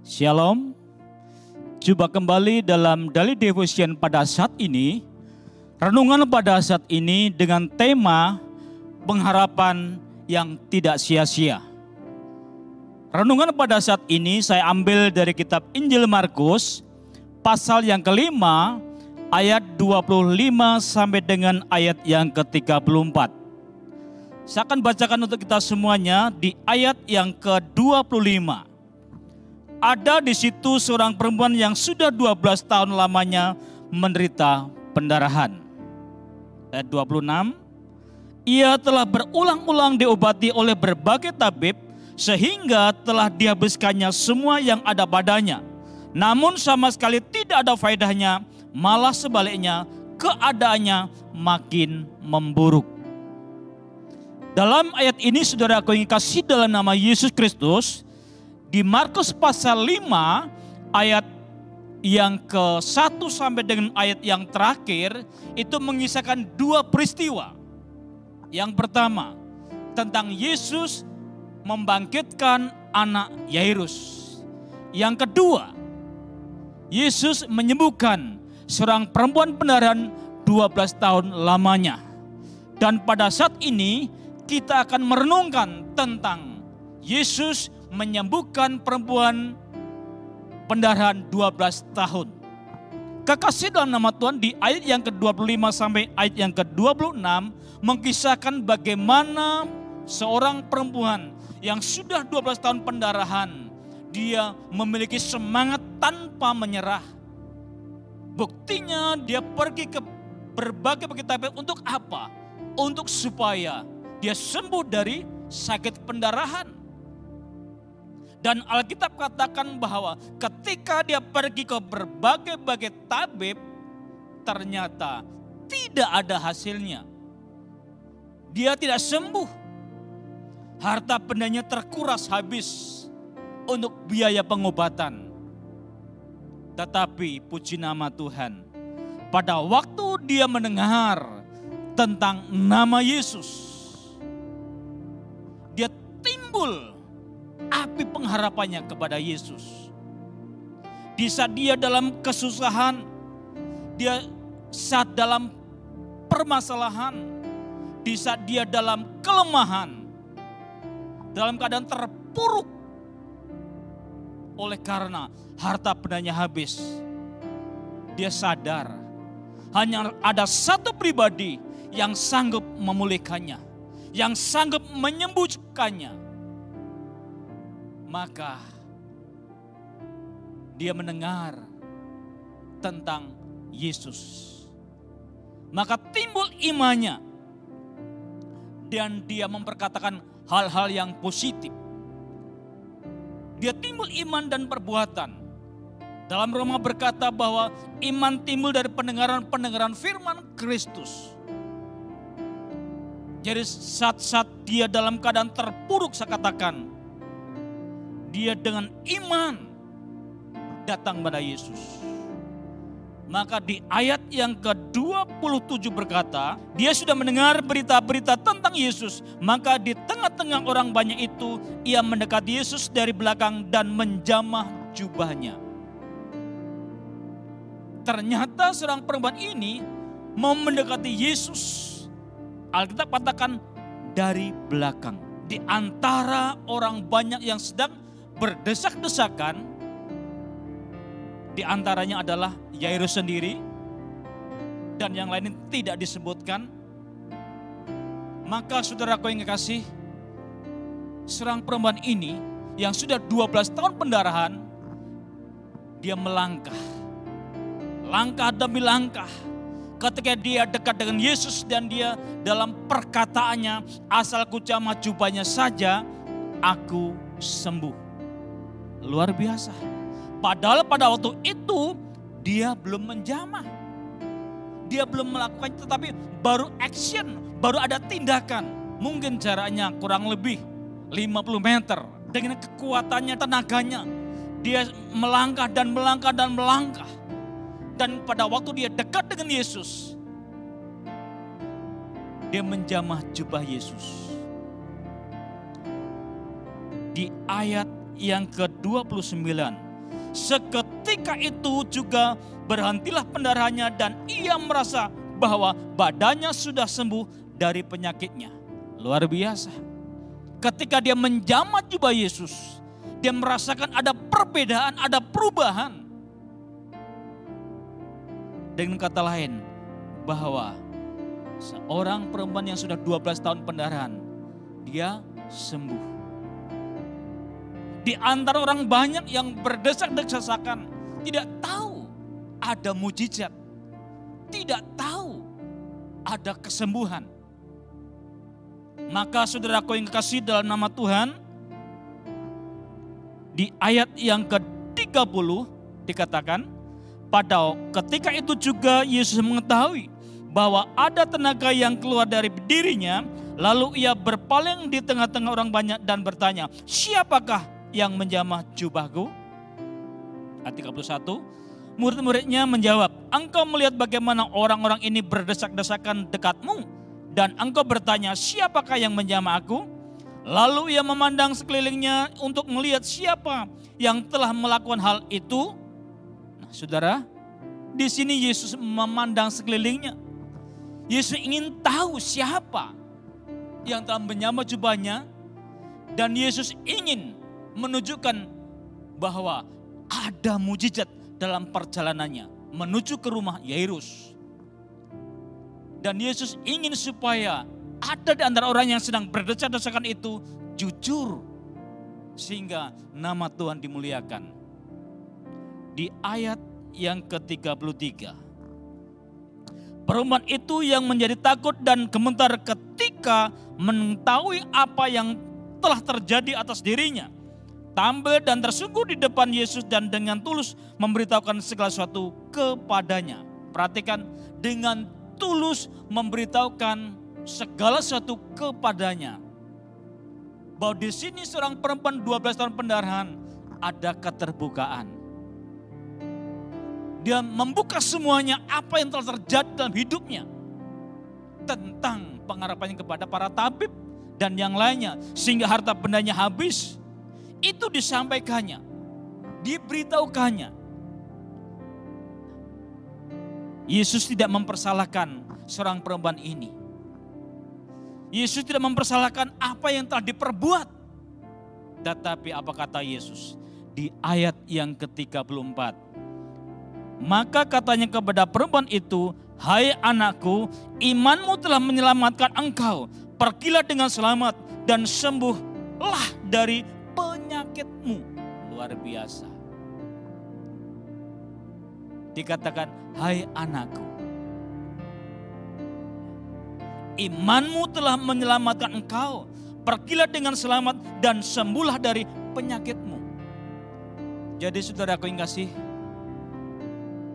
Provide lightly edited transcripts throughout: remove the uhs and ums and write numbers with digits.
Shalom, jumpa kembali dalam Daily Devotion pada saat ini. Renungan pada saat ini dengan tema pengharapan yang tidak sia-sia. Renungan pada saat ini saya ambil dari kitab Injil Markus, pasal yang kelima, ayat 25 sampai dengan ayat yang ke-34. Saya akan bacakan untuk kita semuanya di ayat yang ke-25. Ada di situ seorang perempuan yang sudah 12 tahun lamanya menderita pendarahan. Ayat 26, ia telah berulang-ulang diobati oleh berbagai tabib sehingga telah dihabiskannya semua yang ada padanya. Namun sama sekali tidak ada faedahnya, malah sebaliknya keadaannya makin memburuk. Dalam ayat ini saudara aku ingin kasih dalam nama Yesus Kristus. Di Markus pasal 5 ayat yang ke-1 sampai dengan ayat yang terakhir itu mengisahkan dua peristiwa. Yang pertama tentang Yesus membangkitkan anak Yairus. Yang kedua, Yesus menyembuhkan seorang perempuan pendarahan 12 tahun lamanya. Dan pada saat ini kita akan merenungkan tentang Yesus menyembuhkan perempuan pendarahan 12 tahun. Kekasih dalam nama Tuhan, di ayat yang ke-25 sampai ayat yang ke-26 mengisahkan bagaimana seorang perempuan yang sudah 12 tahun pendarahan, dia memiliki semangat tanpa menyerah. Buktinya dia pergi ke berbagai tabib untuk apa? Untuk supaya dia sembuh dari sakit pendarahan. Dan Alkitab katakan bahwa ketika dia pergi ke berbagai tabib, ternyata tidak ada hasilnya. Dia tidak sembuh. Harta bendanya terkuras habis untuk biaya pengobatan. Tetapi puji nama Tuhan, pada waktu dia mendengar tentang nama Yesus, dia timbul api pengharapannya kepada Yesus. Di saat dia dalam kesusahan, dia saat dalam permasalahan, di saat dia dalam kelemahan, dalam keadaan terpuruk oleh karena harta bendanya habis, dia sadar hanya ada satu pribadi yang sanggup memulihkannya, yang sanggup menyembuhkannya. Maka dia mendengar tentang Yesus. Maka timbul imannya. Dan dia memperkatakan hal-hal yang positif. Dia timbul iman dan perbuatan. Dalam Roma berkata bahwa iman timbul dari pendengaran firman Kristus. Jadi saat-saat dia dalam keadaan terpuruk, saya katakan, dia dengan iman datang pada Yesus. Maka di ayat yang ke-27 berkata, dia sudah mendengar berita-berita tentang Yesus. Maka di tengah-tengah orang banyak itu, ia mendekati Yesus dari belakang dan menjamah jubahnya. Ternyata seorang perempuan ini mau mendekati Yesus. Alkitab katakan dari belakang. Di antara orang banyak yang sedang berdesak-desakan, di antaranya adalah Yairus sendiri dan yang lain tidak disebutkan. Maka saudaraku yang kekasih, seorang perempuan ini yang sudah 12 tahun pendarahan, dia melangkah, langkah demi langkah. Ketika dia dekat dengan Yesus dan dia dalam perkataannya, asal ku jamah jubahnya saja, aku sembuh. Luar biasa. Padahal pada waktu itu dia belum menjamah. Dia belum melakukan, tetapi baru action, baru ada tindakan. Mungkin jaraknya kurang lebih 50 meter. Dengan kekuatannya, tenaganya, dia melangkah dan melangkah dan melangkah. Dan pada waktu dia dekat dengan Yesus, dia menjamah jubah Yesus. Di ayat yang ke-29 Seketika itu juga berhentilah pendarahannya dan ia merasa bahwa badannya sudah sembuh dari penyakitnya. Luar biasa. Ketika dia menjamah jubah Yesus, dia merasakan ada perbedaan, ada perubahan. Dengan kata lain, bahwa seorang perempuan yang sudah 12 tahun pendarahan, dia sembuh. Di antara orang banyak yang berdesak-desakan, tidak tahu ada mujizat, tidak tahu ada kesembuhan. Maka saudaraku yang kekasih dalam nama Tuhan, di ayat yang ke-30 dikatakan, pada ketika itu juga Yesus mengetahui bahwa ada tenaga yang keluar dari dirinya, lalu ia berpaling di tengah-tengah orang banyak dan bertanya, siapakah yang menjamah jubahku? Ayat 31, murid-muridnya menjawab, engkau melihat bagaimana orang-orang ini berdesak-desakan dekatmu, dan engkau bertanya, siapakah yang menjamah aku? Lalu ia memandang sekelilingnya untuk melihat siapa yang telah melakukan hal itu. Nah, saudara, di sini Yesus memandang sekelilingnya. Yesus ingin tahu siapa yang telah menjamah jubahnya, dan Yesus ingin menunjukkan bahwa ada mujizat dalam perjalanannya menuju ke rumah Yairus. Dan Yesus ingin supaya ada di antara orang yang sedang berdesak-desakan itu jujur, sehingga nama Tuhan dimuliakan. Di ayat yang ke-33, perempuan itu yang menjadi takut dan gemetar ketika mengetahui apa yang telah terjadi atas dirinya, tampil dan tersungguh di depan Yesus dan dengan tulus memberitahukan segala sesuatu kepadanya. Perhatikan, dengan tulus memberitahukan segala sesuatu kepadanya. Bahwa di sini seorang perempuan 12 tahun pendarahan, ada keterbukaan. Dia membuka semuanya apa yang telah terjadi dalam hidupnya, tentang pengharapannya kepada para tabib dan yang lainnya, sehingga harta bendanya habis. Itu disampaikannya, diberitahukannya. Yesus tidak mempersalahkan seorang perempuan ini. Yesus tidak mempersalahkan apa yang telah diperbuat. Tetapi apa kata Yesus di ayat yang ke-34? Maka katanya kepada perempuan itu, hai anakku, imanmu telah menyelamatkan engkau. Pergilah dengan selamat dan sembuhlah dari penyakitmu. Luar biasa. Dikatakan, hai anakku, imanmu telah menyelamatkan engkau. Pergilah dengan selamat dan sembuhlah dari penyakitmu. Jadi saudaraku yang kasih,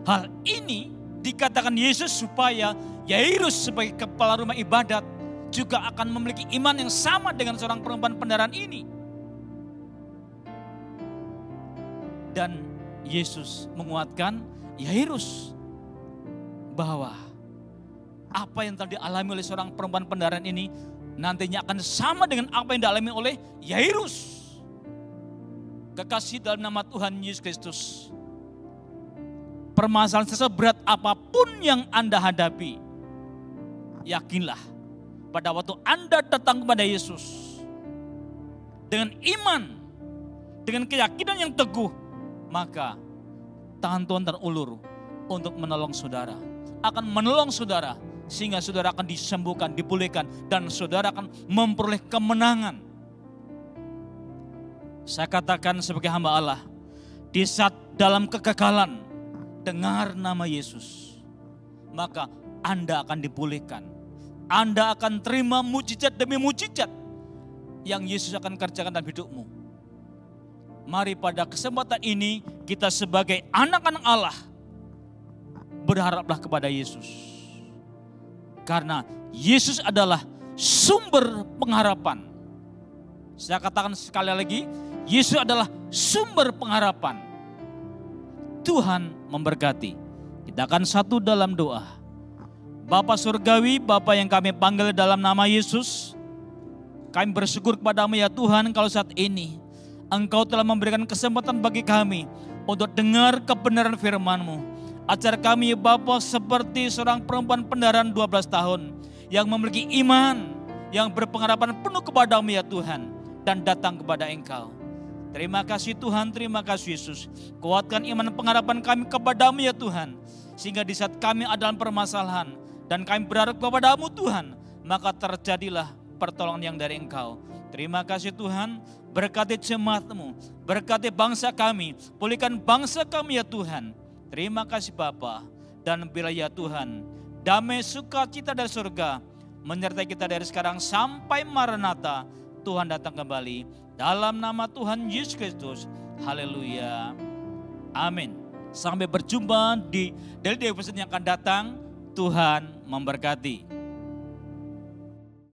hal ini dikatakan Yesus supaya Yairus sebagai kepala rumah ibadat juga akan memiliki iman yang sama dengan seorang perempuan pendarahan ini. Dan Yesus menguatkan Yairus bahwa apa yang telah dialami oleh seorang perempuan pendarahan ini nantinya akan sama dengan apa yang dialami oleh Yairus. Kekasih dalam nama Tuhan Yesus Kristus, permasalahan seberat apapun yang Anda hadapi, yakinlah pada waktu Anda datang kepada Yesus dengan iman, dengan keyakinan yang teguh, maka tangan Tuhan terulur untuk menolong saudara, akan menolong saudara sehingga saudara akan disembuhkan, dipulihkan, dan saudara akan memperoleh kemenangan. Saya katakan sebagai hamba Allah, di saat dalam kegagalan dengar nama Yesus, maka Anda akan dipulihkan. Anda akan terima mujizat demi mujizat yang Yesus akan kerjakan dalam hidupmu. Mari pada kesempatan ini kita sebagai anak-anak Allah berharaplah kepada Yesus. Karena Yesus adalah sumber pengharapan. Saya katakan sekali lagi, Yesus adalah sumber pengharapan. Tuhan memberkati. Kita akan satu dalam doa. Bapa Surgawi, Bapa yang kami panggil dalam nama Yesus, kami bersyukur kepadamu ya Tuhan, kalau saat ini Engkau telah memberikan kesempatan bagi kami untuk dengar kebenaran firman-Mu. Ajar kami ya Bapa seperti seorang perempuan pendaran 12 tahun yang memiliki iman, yang berpengharapan penuh kepada-Mu ya Tuhan, dan datang kepada Engkau. Terima kasih Tuhan, terima kasih Yesus. Kuatkan iman pengharapan kami kepada-Mu ya Tuhan, sehingga di saat kami ada dalam permasalahan dan kami berharap kepada-Mu Tuhan, maka terjadilah pertolongan yang dari Engkau. Terima kasih Tuhan, berkati jemaat-Mu, berkati bangsa kami, pulihkan bangsa kami ya Tuhan. Terima kasih Bapa, dan bila ya Tuhan, damai sukacita dari surga menyertai kita dari sekarang sampai Maranatha, Tuhan datang kembali. Dalam nama Tuhan Yesus Kristus, haleluya, amin. Sampai berjumpa di Daily Devotion yang akan datang. Tuhan memberkati.